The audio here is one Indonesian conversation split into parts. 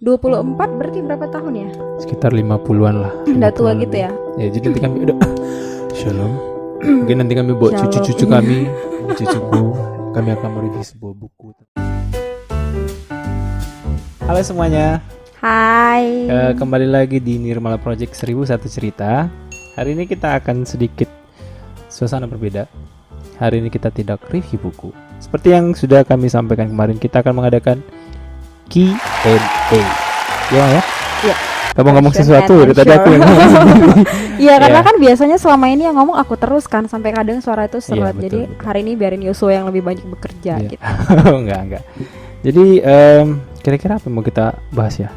24 berarti berapa tahun ya? Sekitar 50-an lah. Udah tua 50-an gitu lebih. ya? Ya jadi nanti kami udah Shalom. Mungkin nanti kami bawa Shalom, cucu-cucu iya. kami, cucuku. Kami akan mereview sebuah buku. Halo semuanya. Hai. Kembali lagi di Nirmala Project 1001 Cerita. Hari ini kita akan sedikit suasana berbeda. Hari ini kita tidak review buku. Seperti yang sudah kami sampaikan kemarin, kita akan mengadakan Q&A. Ya. Iya. Kamu ngomong Question sesuatu and dari tadi aku yang answer. ngomong sendiri. Iya, karena Iya. kan biasanya selama ini yang ngomong aku terus kan, sampai kadang suara itu Iya, seret. betul, Jadi betul. hari ini biarin Yosua yang lebih banyak bekerja Iya. gitu. Enggak. Jadi kira-kira apa yang mau kita bahas ya?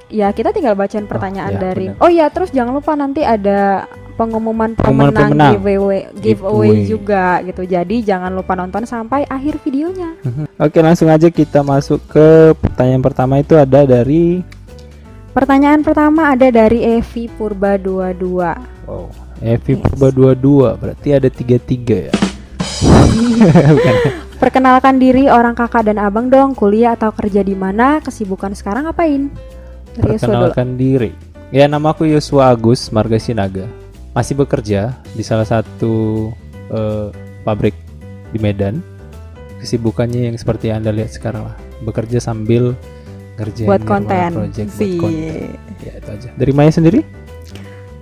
Ya kita tinggal bacain pertanyaan iya, dari. benar. Oh ya, terus jangan lupa nanti ada pengumuman Pengumuman pemenang pemenang. giveaway Giveaway. juga gitu. Jadi jangan lupa nonton sampai akhir videonya. Oke, langsung aja kita masuk ke pertanyaan pertama. Itu ada dari Pertanyaan pertama ada dari Evi Purba 22. Evi Yes. Purba 22. Berarti ada 33 ya. Bukan. Perkenalkan diri orang kakak dan abang dong, kuliah atau kerja di mana, kesibukan sekarang ngapain? Dari Yosua dulu. Perkenalkan diri. Ya, nama aku Yosua Agus Marga Sinaga. Masih bekerja di salah satu pabrik di Medan. Kesibukannya yang seperti yang Anda lihat sekarang lah. Bekerja sambil ngerjain Buat Nirmala konten. Project buat Sih. konten. Ya, itu aja. Dari Maya sendiri?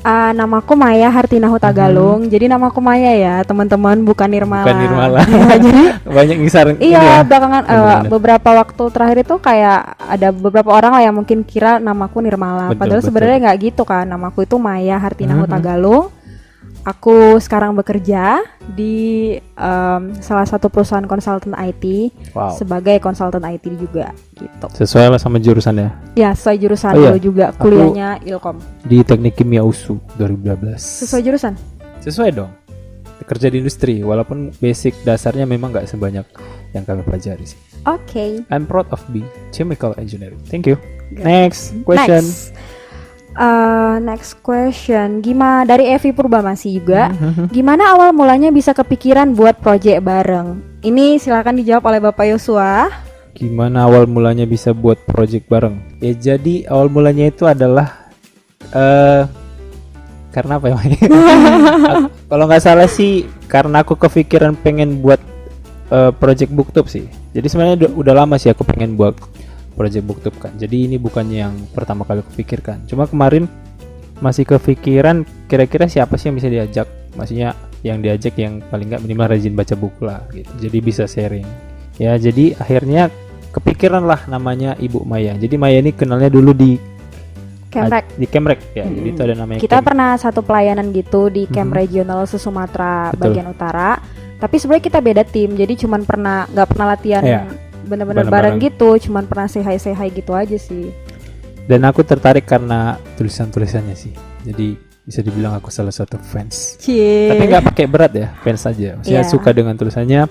Namaku Maya Hartina Hutagalung. Jadi namaku Maya ya, teman-teman, bukan Nirmala. Bukan Nirmala. Ya, jadi Banyak ngisarin ini iya, ya. belakangan Bener-bener. beberapa waktu terakhir itu kayak ada beberapa orang lah yang mungkin kira namaku Nirmala. Betul, Padahal betul. sebenarnya nggak gitu kan. Namaku itu Maya Hartina Mhm. Hutagalung. Aku sekarang bekerja di salah satu perusahaan konsultan IT Wow. sebagai konsultan IT juga gitu. Sesuai lah sama jurusannya. Ya, sesuai jurusan Oh iya, dulu juga, kuliahnya Ilkom. Di Teknik Kimia USU 2012. Sesuai jurusan? Sesuai dong. Kerja di industri, walaupun basic dasarnya memang nggak sebanyak yang kami pelajari sih. Oke. I'm proud of being chemical engineering. Thank you. Next question. Next question. Gimana dari Evi Purba masih juga? Mhm. Gimana awal mulanya bisa kepikiran buat project bareng? Ini silakan dijawab oleh Bapak Yosua. Gimana awal mulanya bisa buat project bareng? Ya jadi awal mulanya itu adalah karena apa ya? Kalau nggak salah sih karena aku kepikiran pengen buat project booktube sih. Jadi sebenarnya udah lama sih aku pengen buat project booktube kan. Jadi ini bukannya yang pertama kali aku pikirkan. Cuma kemarin masih kepikiran kira-kira siapa sih yang bisa diajak. Maksudnya yang diajak yang paling nggak minimal rajin baca buku lah gitu. Jadi bisa sharing. Ya jadi akhirnya kepikiran lah namanya Ibu Maya. Jadi Maya ini kenalnya dulu di Kemrek. di Kemrek ya. Jadi itu ada namanya Kita pernah satu pelayanan gitu di Camp Mhm. Regional Sumatera Betul. bagian utara. Tapi sebenarnya kita beda tim. Jadi nggak pernah latihan Iya. bener-bener Bareng-bareng. bareng gitu. Cuman pernah say hi gitu aja sih. Dan aku tertarik karena tulisan-tulisannya sih. Jadi bisa dibilang aku salah satu fans. Cie. Tapi nggak pakai berat ya, fans saja. Maksudnya Iya. suka dengan tulisannya.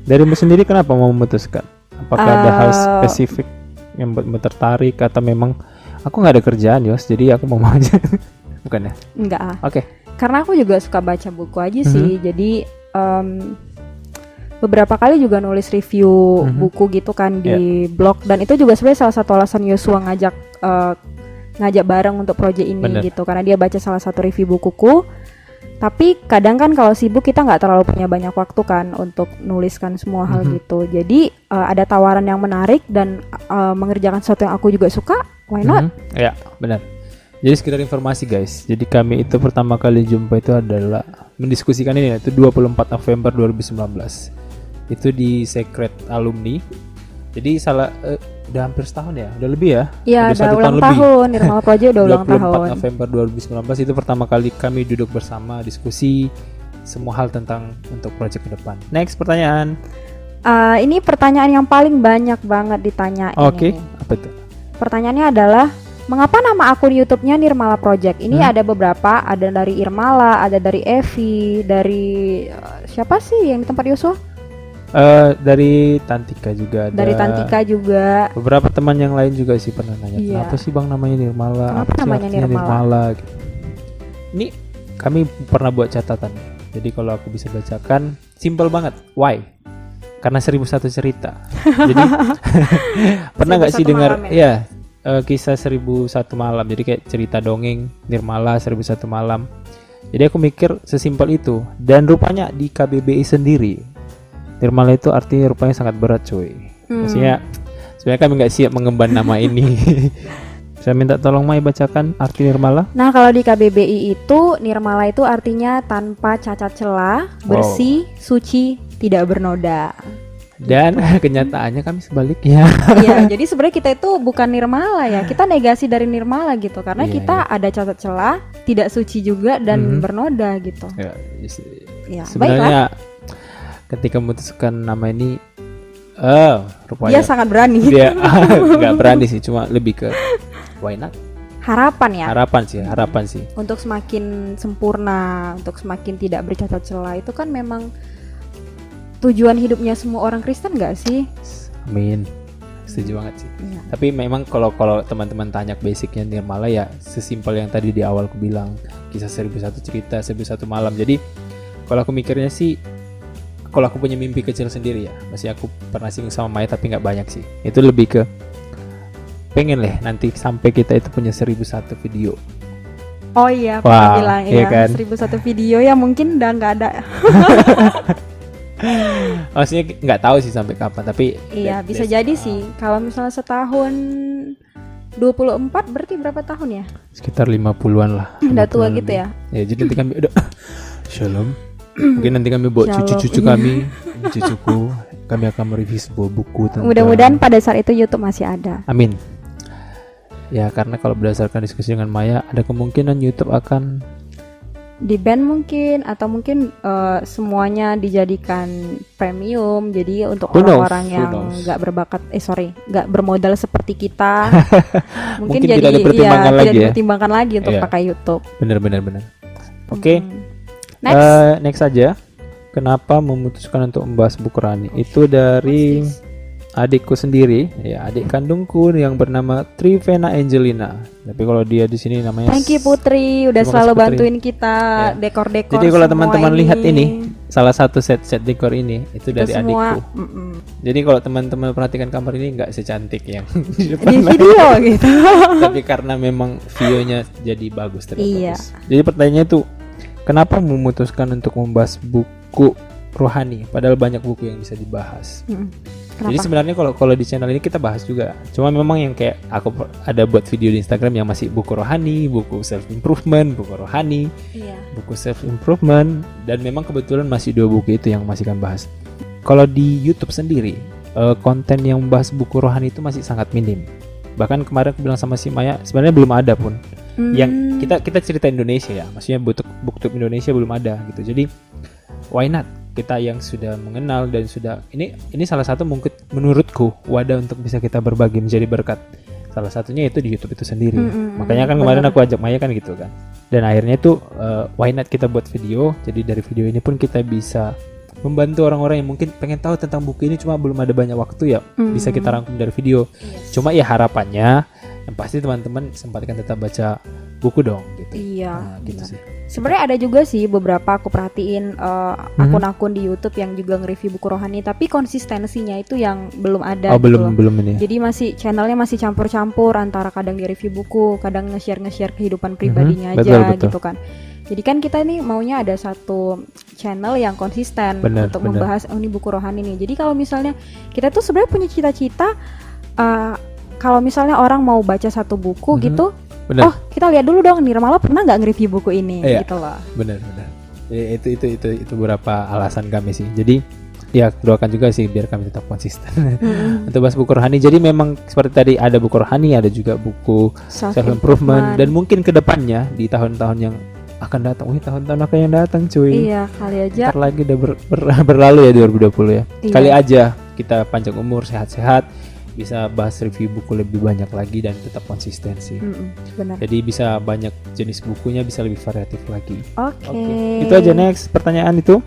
Darimu sendiri kenapa mau memutuskan? Apakah ada hal spesifik yang buatmu tertarik atau memang aku nggak ada kerjaan Yos, jadi aku mau aja. Bukan ya? Enggak ah. Oke. Karena aku juga suka baca buku aja sih. Mhm. Jadi beberapa kali juga nulis review Mhm. buku gitu kan di blog, dan itu juga sebenarnya salah satu alasan Yosua ngajak bareng untuk project ini. Bener. Gitu, karena dia baca salah satu review bukuku. Tapi kadang kan kalau sibuk kita nggak terlalu punya banyak waktu kan untuk nuliskan semua hal Mhm. gitu. Jadi ada tawaran yang menarik dan mengerjakan sesuatu yang aku juga suka, why not? Mhm. Ya, benar. Jadi sekedar informasi guys. Jadi kami itu pertama kali jumpa itu adalah mendiskusikan ini itu 24 November 2019. Itu di Secret Alumni. Jadi udah hampir setahun ya, udah lebih ya. Ya, Udah udah satu ulang tahun tahun, Nirmala Project udah ulang 24 tahun. November 2019 itu pertama kali kami duduk bersama diskusi semua hal tentang untuk project ke depan. Next pertanyaan. Ini pertanyaan yang paling banyak banget ditanyain. Oke, ini. apa itu? Pertanyaannya adalah, mengapa nama akun YouTube-nya Nirmala Project? Ini ada beberapa, ada dari Irmala, ada dari Evi, dari siapa sih yang di tempat Yosua? Dari Tantika juga ada. Dari Tantika juga. Beberapa teman yang lain juga sih pernah nanya, Iya. kenapa sih bang namanya Nirmala? Kenapa Apa sih namanya artinya Nirmala? Gitu. Ini kami pernah buat catatan. Jadi kalau aku bisa bacakan, simple banget. Why? karena 1001 cerita. Jadi pernah nggak sih 1001 dengar malam ya kisah 1001 malam. Jadi kayak cerita dongeng Nirmala 1001 malam. Jadi aku mikir sesimpel itu, dan rupanya di KBBI sendiri Nirmala itu artinya rupanya sangat berat cuy. Maksudnya sebenarnya kami nggak siap mengemban nama ini. Saya minta tolong Mai bacakan arti Nirmala. Nah, kalau di KBBI itu Nirmala itu artinya tanpa cacat celah, bersih, suci, tidak bernoda. Dan kenyataannya kami sebaliknya. Iya, jadi sebenarnya kita itu bukan Nirmala ya. Kita negasi dari Nirmala gitu, karena Iya, kita ada cacat celah, tidak suci juga dan bernoda gitu. Ya, Ya, sebenarnya ketika memutuskan nama ini rupanya dia sangat berani. dia nggak berani sih, cuma lebih ke why not? Harapan ya. Harapan sih. Untuk semakin sempurna, untuk semakin tidak bercacat celah itu kan memang tujuan hidupnya semua orang Kristen nggak sih? Amin. Setuju banget sih. Iya. Tapi memang kalau teman-teman tanya basicnya Nirmala ya sesimpel yang tadi di awal aku bilang, kisah 1001 cerita, 1001 malam. Jadi kalau aku mikirnya sih, kalau aku punya mimpi kecil sendiri ya, masih aku pernah singgung sama Maya tapi nggak banyak sih. Itu lebih ke pengen nanti sampai kita itu punya 1001 video. Oh iya, Wah, pernah bilang iya ya, kan? 1001 video ya mungkin udah nggak ada. Maksudnya nggak tahu sih sampai kapan, tapi Iya, bisa jadi sih. Kalau misalnya setahun 24 berarti berapa tahun ya? sekitar 50-an lah. Udah tua 50-an gitu lebih. ya. Ya, jadi nanti kami udah Shalom. Mungkin nanti kami bawa Shalom. cucu-cucu kami, cucuku, kami akan mereview sebuah buku tentang. Mudah-mudahan pada saat itu YouTube masih ada. Amin. Ya, karena kalau berdasarkan diskusi dengan Maya, ada kemungkinan YouTube akan Di band mungkin, atau mungkin semuanya dijadikan premium. Jadi untuk Who knows? orang-orang Who yang knows? nggak nggak bermodal seperti kita, Mungkin jadi tidak dipertimbangkan lagi tidak ya. dipertimbangkan lagi untuk Iya. pakai YouTube. benar. Oke. Next. Next saja. Kenapa memutuskan untuk membahas buku rohani? Itu dari adikku sendiri, ya adik kandungku yang bernama Trivena Angelina. Tapi kalau dia di sini namanya. Thank you Putri, udah Terima selalu kasih, Putri. bantuin kita Ya. dekor-dekor. Jadi kalau semua teman-teman lihat ini, salah satu set dekor ini itu dari semua, adikku. Jadi kalau teman-teman perhatikan kamar ini nggak secantik yang di depan di layar. video gitu. Tapi karena memang view-nya jadi bagus, terlihat Iya. bagus. Jadi pertanyaannya tuh, kenapa memutuskan untuk membahas buku rohani padahal banyak buku yang bisa dibahas? Kenapa? Jadi sebenarnya kalau di channel ini kita bahas juga. Cuma memang yang kayak aku ada buat video di Instagram yang masih buku rohani, buku self improvement, buku rohani, Iya. buku self improvement, dan memang kebetulan masih 2 buku itu yang masih kan bahas. Kalau di YouTube sendiri, konten yang membahas buku rohani itu masih sangat minim. Bahkan kemarin aku bilang sama si Maya, sebenarnya belum ada pun. Yang kita cerita Indonesia ya, maksudnya BookTube Indonesia belum ada gitu. Jadi why not? Kita yang sudah mengenal dan sudah ini salah satu mungkin menurutku wadah untuk bisa kita berbagi menjadi berkat. Salah satunya itu di YouTube itu sendiri. Makanya kan kemarin aku ajak Maya kan gitu kan. Dan akhirnya itu why not kita buat video. Jadi dari video ini pun kita bisa membantu orang-orang yang mungkin pengen tahu tentang buku ini cuma belum ada banyak waktu ya, bisa kita rangkum dari video. Cuma ya harapannya yang pasti teman-teman sempatkan tetap baca buku dong gitu. Iya. Nah, gitu benar. sih. Sebenarnya ada juga sih beberapa aku perhatiin akun-akun di YouTube yang juga nge-review buku rohani, tapi konsistensinya itu yang belum ada. Oh, gitu loh. belum ini. Jadi channelnya masih campur-campur antara kadang di review buku, kadang nge-share kehidupan pribadinya aja betul. gitu kan. Jadi kan kita nih maunya ada satu channel yang konsisten untuk membahas ini buku rohani nih. Jadi kalau misalnya kita tuh sebenarnya punya cita-cita kalau misalnya orang mau baca satu buku gitu, Bener. oh kita lihat dulu dong Nirmala pernah nggak nge-review buku ini gitu loh. Benar. Ya, itu beberapa alasan kami sih. Jadi ya doakan juga sih biar kami tetap konsisten untuk bahas buku rohani. Jadi memang seperti tadi ada buku rohani, ada juga buku self improvement, dan mungkin kedepannya di tahun-tahun yang akan datang. Tahun-tahun akan yang datang cuy. Iya, kali aja. Ntar lagi udah berlalu ya 2020 ya. Iya. Kali aja kita panjang umur, sehat-sehat, bisa bahas review buku lebih banyak lagi dan tetap konsistensi. Benar. Jadi bisa banyak jenis bukunya, bisa lebih variatif lagi. Oke. Itu aja next pertanyaan itu.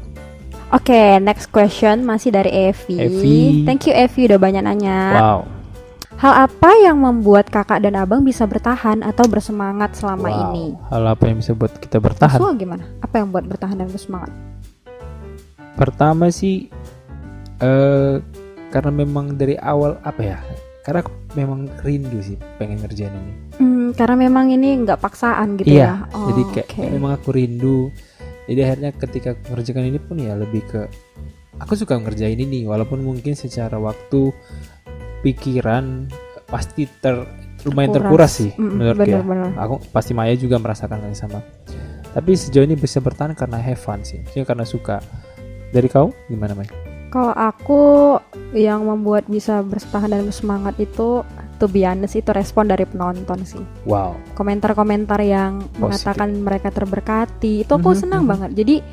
Oke, next question masih dari Evi. Thank you Evi udah banyak nanya. Wow. Hal apa yang membuat kakak dan abang bisa bertahan atau bersemangat selama ini? Hal apa yang bisa buat kita bertahan? Maksudnya gimana? Apa yang buat bertahan dan bersemangat? Pertama sih Karena memang dari awal apa ya? Karena aku memang rindu sih pengen ngerjain ini. Karena memang ini nggak paksaan gitu ya. Jadi kayak memang aku rindu. Jadi akhirnya ketika mengerjakan ini pun ya lebih ke aku suka ngerjain ini walaupun mungkin secara waktu pikiran pasti lumayan terkuras sih menurutku ya. Aku pasti Maya juga merasakan hal yang sama. Tapi sejauh ini bisa bertahan karena have fun sih. Maksudnya karena suka. Dari kau gimana Maya? Kalau aku yang membuat bisa bertahan dan bersemangat itu, to be honest, itu respon dari penonton sih. Wow. Komentar-komentar yang mengatakan mereka terberkati, itu aku senang banget. Jadi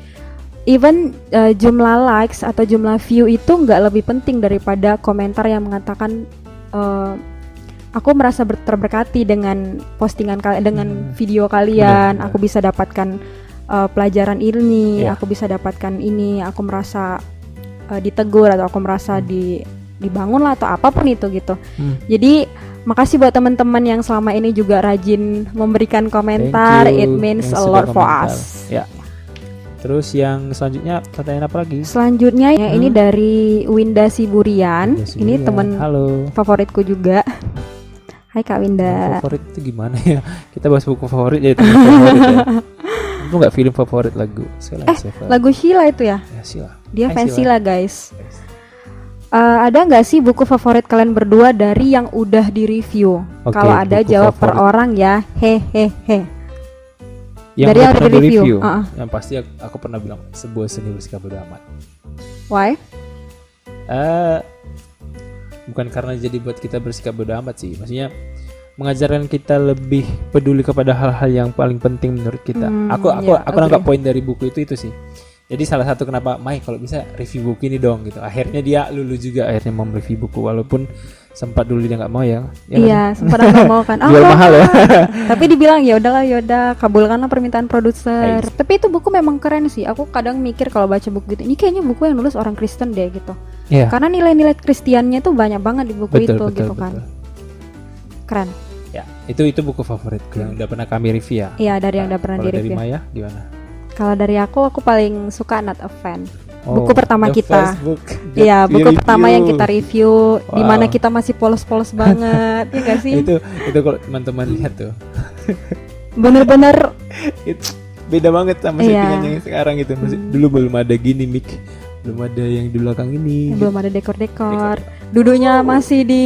even jumlah likes atau jumlah view itu nggak lebih penting daripada komentar yang mengatakan aku merasa terberkati dengan postingan kalian, dengan video kalian. Benar. Aku bisa dapatkan pelajaran ini, aku bisa dapatkan ini, aku merasa ditegur atau aku merasa dibangun lah atau apapun itu gitu. Jadi makasih buat teman-teman yang selama ini juga rajin memberikan komentar. It means a lot for us. Ya. Terus yang selanjutnya pertanyaan apa lagi? Selanjutnya ya ini dari Winda Siburian. Ini teman favoritku juga. Hai Kak Winda. Favorit itu gimana ya? Kita bahas buku favorit ya, teman favorit ya. Itu nggak film favorit lagu? Lagu Sheila itu ya? Ya Sheila. Dia fans Sheila guys. Ada nggak sih buku favorit kalian berdua dari yang udah di-review? Kalau ada jawab favorit per orang ya. Hehehe. Yang dari yang udah di-review. Yang pasti aku pernah bilang sebuah seni bersikap bodo amat. Why? Bukan karena jadi buat kita bersikap bodo amat sih. Maksudnya mengajarkan kita lebih peduli kepada hal-hal yang paling penting menurut kita. Aku nangkap poin dari buku itu sih. Jadi salah satu kenapa Mai kalau bisa review buku ini dong gitu. Akhirnya dia lulu juga akhirnya mau review buku walaupun sempat dulu dia nggak mau ya. Iya, sempat nggak mau kan. Jual mahal ya. Tapi dibilang ya udahlah kabulkanlah permintaan produser. Tapi itu buku memang keren sih. Aku kadang mikir kalau baca buku gitu, ini kayaknya buku yang nulis orang Kristen deh gitu. Yeah. Karena nilai-nilai Kristiannya tuh banyak banget di buku itu gitu kan. Keren. Ya, itu buku favoritku yang udah pernah kami review ya. Iya, dari yang udah pernah di-review. Dari Maya gimana? Kalau dari aku paling suka Not a Fan. Buku pertama kita. Iya, buku review. Pertama yang kita review, di mana kita masih polos-polos banget, ya nggak sih? Itu kalau teman-teman lihat tuh. Bener-bener. Beda banget sama settingan yang sekarang gitu. Dulu belum ada gini mic, belum ada yang di belakang ini. Belum ada dekor-dekor. Duduknya masih di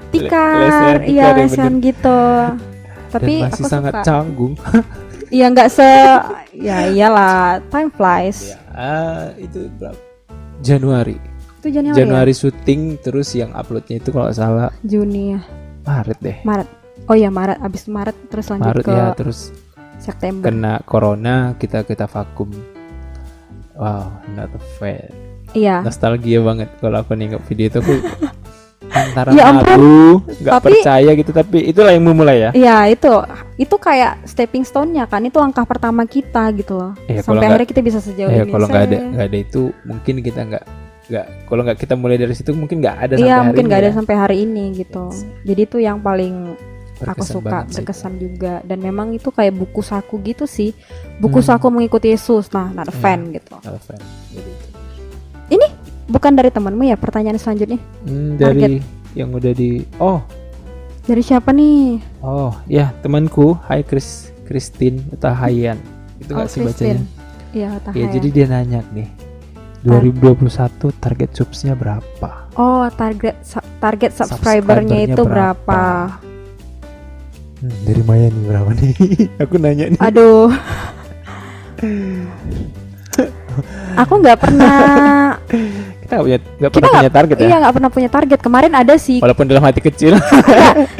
tikar, iya lesehan gitu. Tapi dan masih sangat canggung. Iya nggak ya iyalah, time flies. Ya, itu berapa? Januari. Itu Januari syuting, terus yang uploadnya itu kalau salah Juni ya. Maret deh. Oh ya Maret, abis Maret terus lanjut Maret ke ya, terus September. Kena corona, kita vakum. Wow, Not a Fan. Iya. Nostalgia banget kalau aku nengok video itu aku antara ya malu, nggak percaya gitu, tapi itulah yang memulai ya. Iya itu kayak stepping stone-nya kan, itu langkah pertama kita gitu loh. Sampai akhirnya kita bisa sejauh ini. Kalau nggak ada itu mungkin kita nggak kalau nggak kita mulai dari situ mungkin nggak ada sampai hari ini. Iya mungkin nggak ada sampai hari ini gitu. Jadi itu yang paling aku suka, berkesan juga. Dan memang itu kayak buku saku gitu sih. Buku saku mengikuti Yesus. Nah, Not a Fan gitu. Not a Fan. Jadi itu. Ini bukan dari temanmu ya pertanyaan selanjutnya? Dari yang udah dari siapa nih? Oh ya temanku, Hai Christine Tahayan. Itu nggak sih bacanya? Iya Tahayan. Ya jadi dia nanya nih 2021 target subsnya berapa? Oh target subscribernya itu berapa? Dari Maya nih berapa nih? Aku nanya nih. Aduh. Aku nggak pernah. Kita nggak pernah punya target ya? Iya nggak pernah punya target. Kemarin ada sih. Walaupun dalam hati kecil.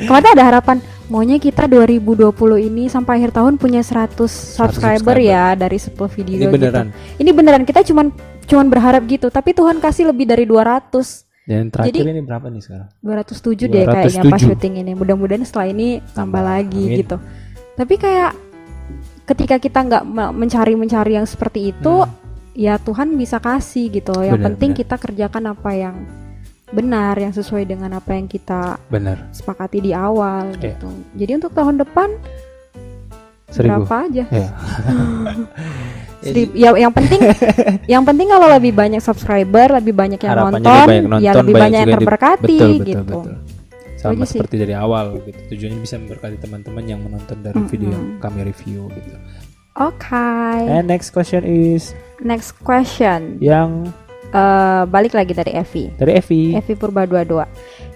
Kemarin ada harapan. Maunya kita 2020 ini sampai akhir tahun punya 100 subscriber ya dari 10 video. Ini beneran. Gitu. Ini beneran. Kita cuman berharap gitu. Tapi Tuhan kasih lebih dari 200. Dan terakhir ini berapa nih sekarang? 207 deh kayaknya pas syuting ini. Mudah-mudahan setelah ini tambah lagi. Amin. Gitu. Tapi kayak ketika kita nggak mencari yang seperti itu, ya Tuhan bisa kasih gitu. Yang penting kita kerjakan apa yang benar, yang sesuai dengan apa yang kita sepakati di awal gitu. Jadi untuk tahun depan 1000 berapa aja? Ya, yang penting kalau lebih banyak subscriber, lebih banyak yang nonton, ya lebih banyak yang terberkati gitu. Sama seperti dari awal gitu. Tujuannya bisa memberkati teman-teman yang menonton dari video yang kami review gitu. Okay. And next question. Yang balik lagi dari Evi. Evi Purba 22.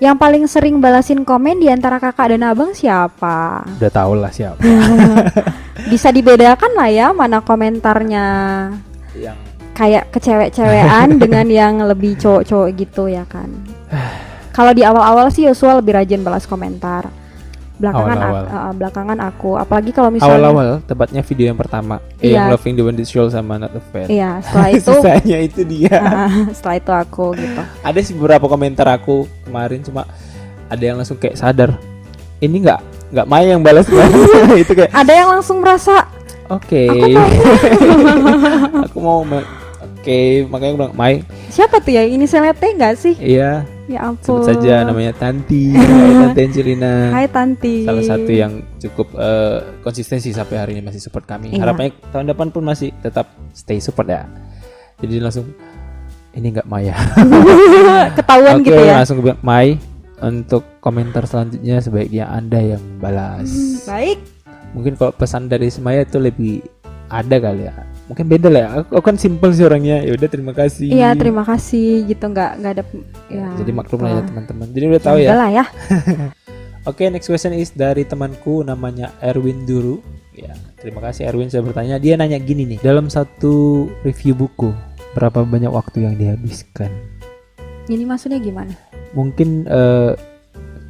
Yang paling sering balasin komen di antara kakak dan abang siapa? Udah tau lah siapa. Bisa dibedakan lah ya mana komentarnya yang kayak kecewek-cewekan dengan yang lebih cowok-cowok gitu ya kan. Kalau di awal-awal sih Yosua lebih rajin balas komentar. Belakangan aku, apalagi kalau misalnya awal-awal, tepatnya video yang pertama, yang Loving the One That Show sama Not a Fan. Iya, setelah itu sisanya itu dia. Setelah itu aku gitu. Ada sih beberapa komentar aku kemarin, cuma ada yang langsung kayak sadar, ini nggak Maya yang balas. Itu kayak ada yang langsung merasa oke. Aku mau makanya aku bilang Mai. Siapa tuh ya? Inisialnya T nggak sih? Iya. Ya ampun. Sebut saja namanya Tanti. Tante Angelina. Hai Tanti. Salah satu yang cukup konsistensi sampai hari ini masih support kami. Iya. Harapannya tahun depan pun masih tetap stay support ya. Jadi langsung ini nggak Maya. Ketahuan gitu ya. Langsung bilang Mai, untuk komentar selanjutnya sebaiknya Anda yang balas. Baik. Mungkin kalau pesan dari Maya itu lebih ada kali ya. Mungkin beda lah ya. Aku kan simple sih orangnya. Ya udah terima kasih. Iya, terima kasih gitu, nggak ada ya. Jadi maklum lah ya teman-teman. Jadi udah tahu ya. Udah lah ya. Oke, next question is dari temanku namanya Erwin Duru. Ya, terima kasih Erwin sudah bertanya. Dia nanya gini nih, dalam satu review buku berapa banyak waktu yang dihabiskan? Ini maksudnya gimana? Mungkin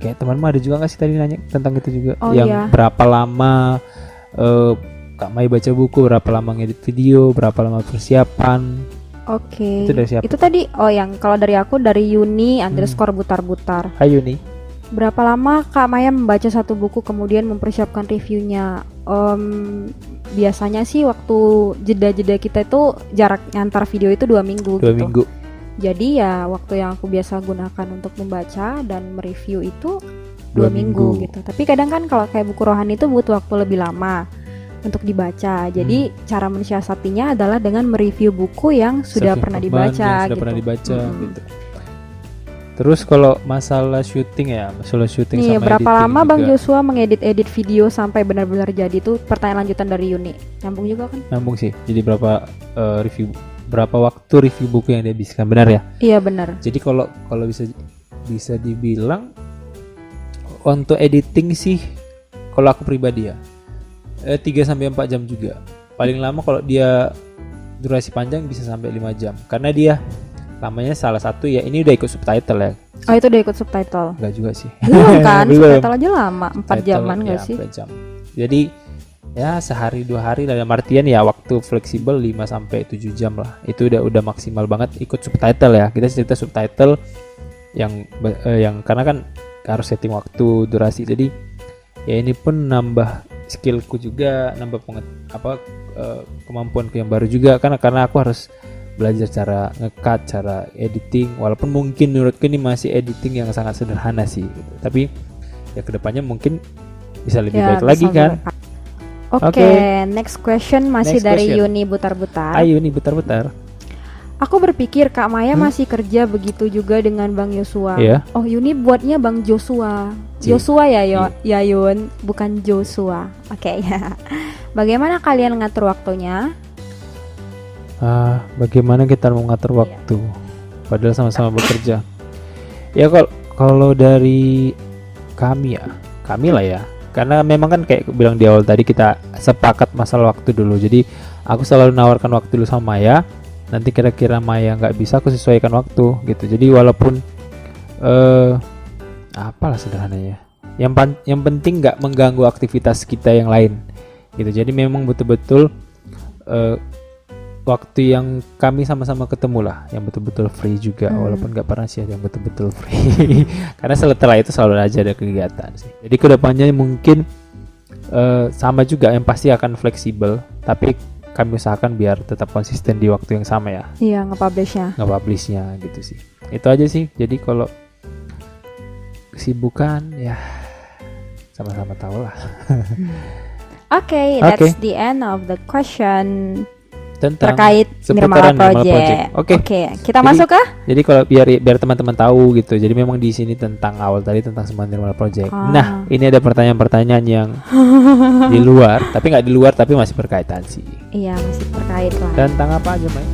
kayak temanmu ada juga nggak sih tadi nanya tentang itu juga? Oh, yang iya. Berapa lama Kak Mai baca buku, berapa lama ngedit video, berapa lama persiapan? Oke. Itu dari siapa? Itu tadi yang kalau dari aku dari Yuni _ butar-butar. Hai Yuni. Berapa lama Kak Maya membaca satu buku kemudian mempersiapkan reviewnya? Biasanya sih waktu jeda-jeda kita itu jarak antar video itu 2 minggu. 2 minggu. Jadi ya waktu yang aku biasa gunakan untuk membaca dan mereview itu 2 minggu gitu. Tapi kadang kan kalau kayak buku rohani itu butuh waktu lebih lama untuk dibaca. Jadi cara mensiasatinya adalah dengan mereview buku yang sudah pernah dibaca gitu. Gitu. Terus kalau masalah syuting nih, sama berapa lama juga. Bang Joshua mengedit video sampai benar-benar jadi? Itu pertanyaan lanjutan dari Yuni. Nyambung juga kan? Nyambung sih. Jadi berapa waktu review buku yang dihabiskan, benar ya? Iya benar. Jadi kalau bisa dibilang untuk editing sih kalau aku pribadi ya 3-4 jam juga. Paling lama kalau dia durasi panjang bisa sampai 5 jam. Karena dia lamanya salah satu ya ini udah ikut subtitle ya. Oh itu udah ikut subtitle? Enggak juga sih. Belum kan, subtitle aja lama, 4 jaman ya, gak sih? 4 jam. Jadi ya sehari 2 hari dalam artian ya waktu fleksibel 5-7 jam lah. Itu udah maksimal banget ikut subtitle ya. Kita cerita subtitle yang karena kan harus setting waktu, durasi. Jadi ya ini pun nambah skillku juga, nambah kemampuanku yang baru juga karena aku harus belajar cara nge-cut, cara editing, walaupun mungkin menurutku ini masih editing yang sangat sederhana sih gitu. Tapi ya kedepannya mungkin bisa lebih baik lagi kan. Oke, next question masih dari Yuni butar-butar. Ayo Yuni butar-butar. Aku berpikir Kak Maya masih kerja begitu juga dengan Bang Yosua. Iya. Oh Yuni buatnya Bang Joshua. Joshua ya ya Yun, bukan Joshua. Oke ya. Bagaimana kalian ngatur waktunya? Bagaimana kita mengatur waktu? Padahal sama-sama bekerja. Ya kalau dari kami lah ya. Karena memang kan kayak bilang di awal tadi kita sepakat masalah waktu dulu. Jadi aku selalu nawarkan waktu dulu sama Maya. Nanti kira-kira Maya nggak bisa aku sesuaikan waktu gitu. Jadi walaupun apalah sederhananya. Yang penting nggak mengganggu aktivitas kita yang lain gitu. Jadi memang betul-betul waktu yang kami sama-sama ketemu lah, yang betul-betul free juga, walaupun nggak pernah sih yang betul-betul free. Karena setelah itu selalu aja ada kegiatan sih. Jadi kedepannya mungkin sama juga, yang pasti akan fleksibel, tapi kami usahakan biar tetap konsisten di waktu yang sama ya. Iya, nge-publishnya gitu sih. Itu aja sih. Jadi kalau kesibukan ya sama-sama tahu lah. Oke, that's the end of the question. tentang terkait Nirmala Project. Oke. Kita masuk kah? Jadi kalau biar teman-teman tahu gitu. Jadi memang di sini tentang awal tadi tentang Semangat Nirmala Project. Nah, ini ada pertanyaan-pertanyaan yang di luar, tapi nggak di luar tapi masih berkaitan sih. Iya, masih terkait lah. Tentang apa aja, Mai?